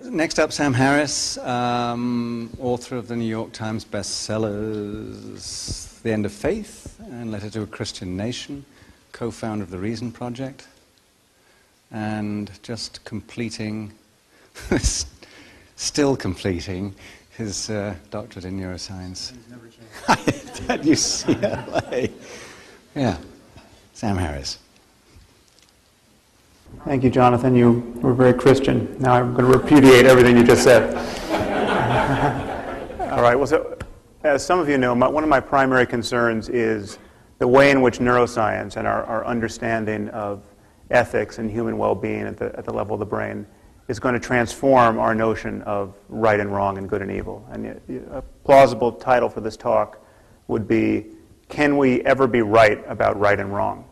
Next up, Sam Harris, author of the New York Times bestsellers The End of Faith and Letter to a Christian Nation, co-founder of the Reason Project, and just completing, still completing, his doctorate in neuroscience. He's never changed. At UCLA. Yeah, Sam Harris. Thank you, Jonathan. You were very Christian. Now I'm going to repudiate everything you just said. All right. Well, so, as some of you know, one of my primary concerns is the way in which neuroscience and our understanding of ethics and human well-being at the level of the brain is going to transform our notion of right and wrong and good and evil. And a plausible title for this talk would be, Can We Ever Be Right About Right and Wrong?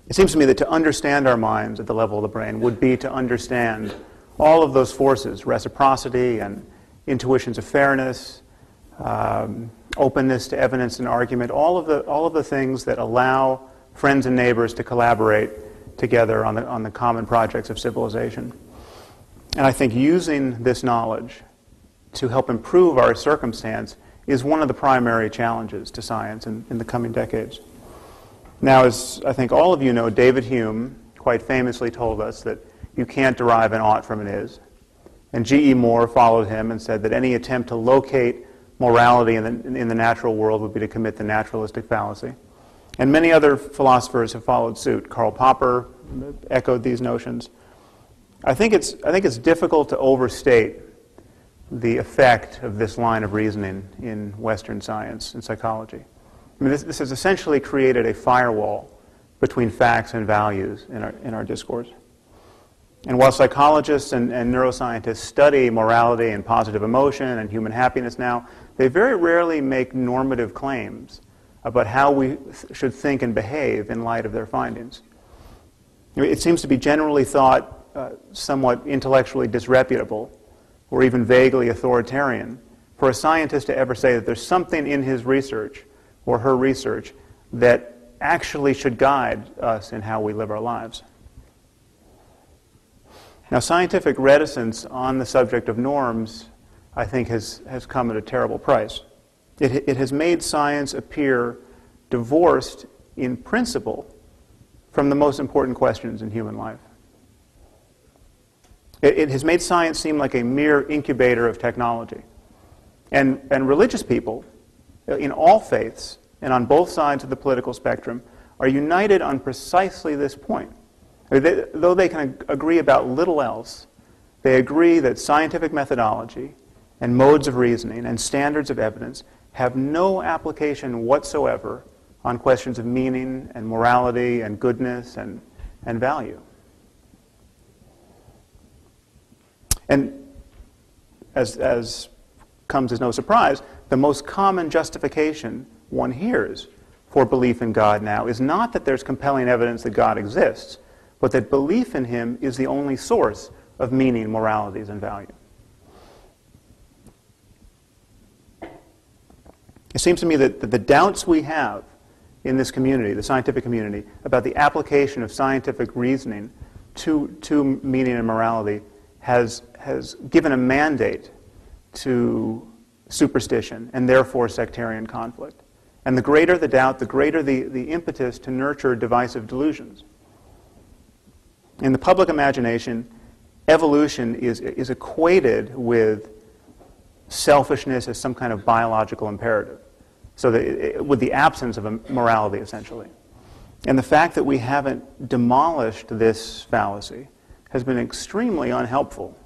It seems to me that to understand our minds at the level of the brain would be to understand all of those forces, reciprocity and intuitions of fairness, openness to evidence and argument, all of the things that allow friends and neighbors to collaborate together on the common projects of civilization. And I think using this knowledge to help improve our circumstance is one of the primary challenges to science in the coming decades. Now, as I think all of you know, David Hume quite famously told us that you can't derive an ought from an is. And G.E. Moore followed him and said that any attempt to locate morality in the natural world would be to commit the naturalistic fallacy. And many other philosophers have followed suit. Karl Popper echoed these notions. I think it's difficult to overstate the effect of this line of reasoning in Western science and psychology. I mean, this has essentially created a firewall between facts and values in our discourse. And while psychologists and neuroscientists study morality and positive emotion and human happiness now, they very rarely make normative claims about how we should think and behave in light of their findings. It seems to be generally thought somewhat intellectually disreputable or even vaguely authoritarian for a scientist to ever say that there's something in his research or her research that actually should guide us in how we live our lives. Now, scientific reticence on the subject of norms, I think, has come at a terrible price. It has made science appear divorced in principle from the most important questions in human life. It has made science seem like a mere incubator of technology. And religious people in all faiths and on both sides of the political spectrum are united on precisely this point. Though they can agree about little else, they agree that scientific methodology and modes of reasoning and standards of evidence have no application whatsoever on questions of meaning and morality and goodness and value. And as comes as no surprise, the most common justification one hears for belief in God now is not that there's compelling evidence that God exists, but that belief in him is the only source of meaning, moralities, and value. It seems to me that the doubts we have in this community, the scientific community, about the application of scientific reasoning to meaning and morality has given a mandate to superstition and therefore sectarian conflict. And the greater the doubt, the greater the impetus to nurture divisive delusions. In the public imagination, evolution is equated with selfishness as some kind of biological imperative, so that with the absence of a morality, essentially. And the fact that we haven't demolished this fallacy has been extremely unhelpful,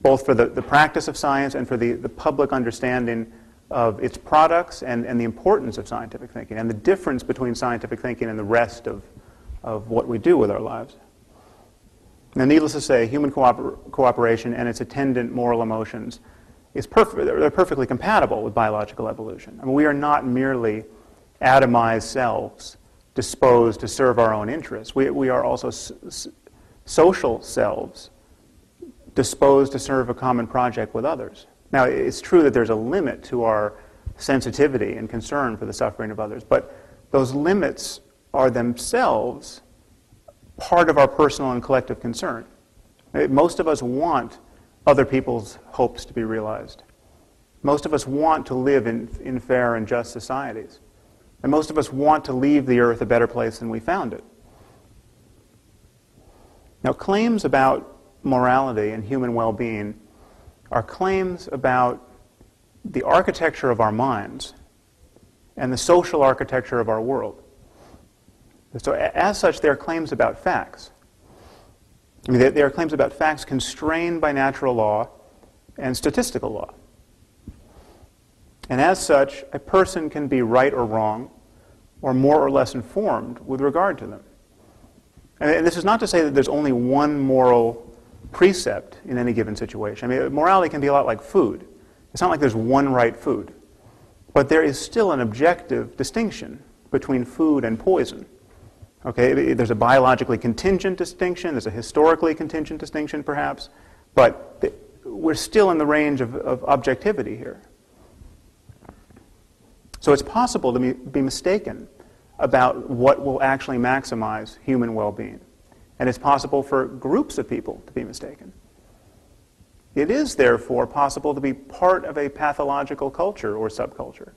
both for the practice of science and for the public understanding of its products and the importance of scientific thinking and the difference between scientific thinking and the rest of what we do with our lives. Now, needless to say, human cooperation and its attendant moral emotions they're perfectly compatible with biological evolution. I mean, we are not merely atomized selves disposed to serve our own interests. We are also social selves disposed to serve a common project with others. Now, it's true that there's a limit to our sensitivity and concern for the suffering of others, but those limits are themselves part of our personal and collective concern. Most of us want other people's hopes to be realized. Most of us want to live in fair and just societies. And most of us want to leave the earth a better place than we found it. Now, claims about morality and human well-being are claims about the architecture of our minds and the social architecture of our world. So as such, they are claims about facts. I mean, they are claims about facts constrained by natural law and statistical law. And as such, a person can be right or wrong, or more or less informed with regard to them. And this is not to say that there's only one moral precept in any given situation. I mean, morality can be a lot like food. It's not like there's one right food. But there is still an objective distinction between food and poison. Okay, there's a biologically contingent distinction, there's a historically contingent distinction perhaps, but we're still in the range of objectivity here. So it's possible to be mistaken about what will actually maximize human well-being. And it's possible for groups of people to be mistaken. It is, therefore, possible to be part of a pathological culture or subculture.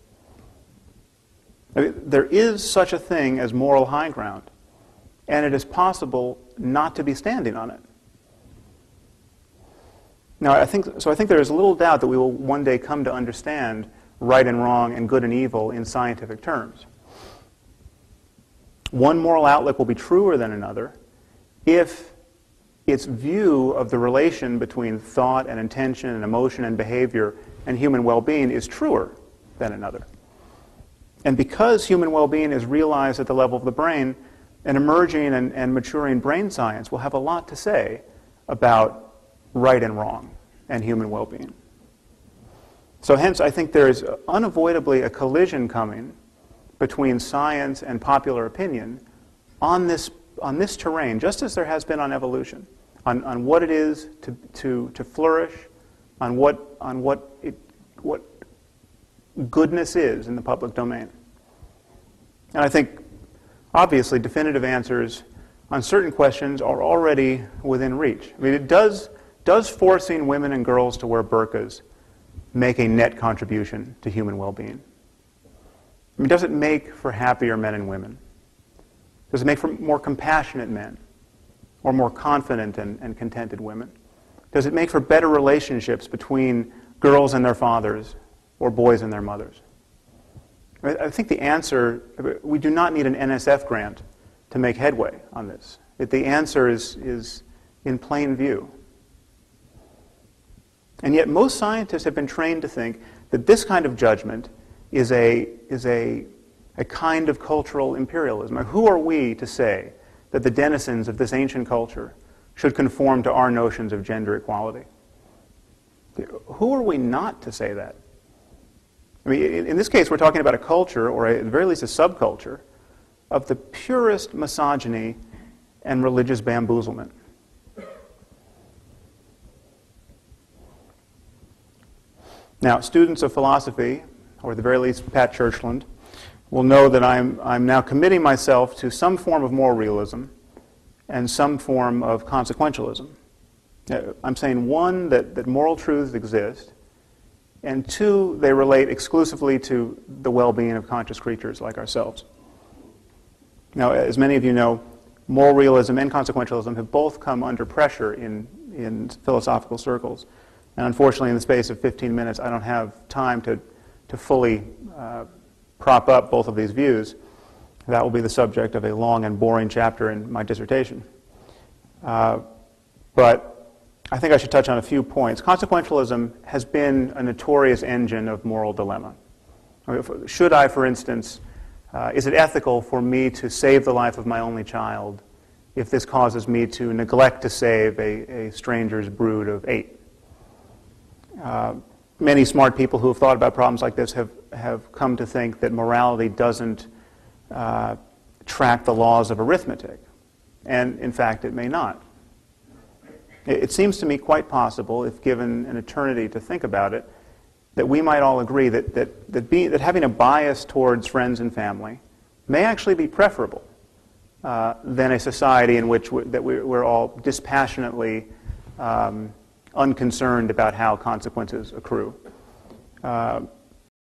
I mean, there is such a thing as moral high ground, and it is possible not to be standing on it. Now, I think there is little doubt that we will one day come to understand right and wrong and good and evil in scientific terms. One moral outlook will be truer than another if its view of the relation between thought and intention and emotion and behavior and human well-being is truer than another. And because human well-being is realized at the level of the brain, an emerging and maturing brain science will have a lot to say about right and wrong and human well-being. So hence, I think there is unavoidably a collision coming between science and popular opinion on this terrain, just as there has been on evolution, on what it is to flourish, on what goodness is in the public domain. And I think, obviously, definitive answers on certain questions are already within reach. I mean, does forcing women and girls to wear burqas make a net contribution to human well-being? I mean, does it make for happier men and women? Does it make for more compassionate men or more confident and contented women? Does it make for better relationships between girls and their fathers or boys and their mothers? I think the answer, we do not need an NSF grant to make headway on this. The answer is in plain view. And yet most scientists have been trained to think that this kind of judgment is a kind of cultural imperialism. Who are we to say that the denizens of this ancient culture should conform to our notions of gender equality? Who are we not to say that? I mean, in this case, we're talking about a culture, or at the very least a subculture, of the purest misogyny and religious bamboozlement. Now, students of philosophy, or at the very least Pat Churchland, will know that I'm now committing myself to some form of moral realism and some form of consequentialism. I'm saying, one, that moral truths exist, and two, they relate exclusively to the well-being of conscious creatures like ourselves. Now, as many of you know, moral realism and consequentialism have both come under pressure in philosophical circles. And unfortunately, in the space of 15 minutes, I don't have time to fully prop up both of these views. That will be the subject of a long and boring chapter in my dissertation. But I think I should touch on a few points. Consequentialism has been a notorious engine of moral dilemma. Should I, for instance, is it ethical for me to save the life of my only child if this causes me to neglect to save a stranger's brood of 8? Many smart people who have thought about problems like this have come to think that morality doesn't track the laws of arithmetic. And in fact, it may not. It seems to me quite possible, if given an eternity to think about it, that we might all agree that having a bias towards friends and family may actually be preferable than a society in which we're all dispassionately unconcerned about how consequences accrue.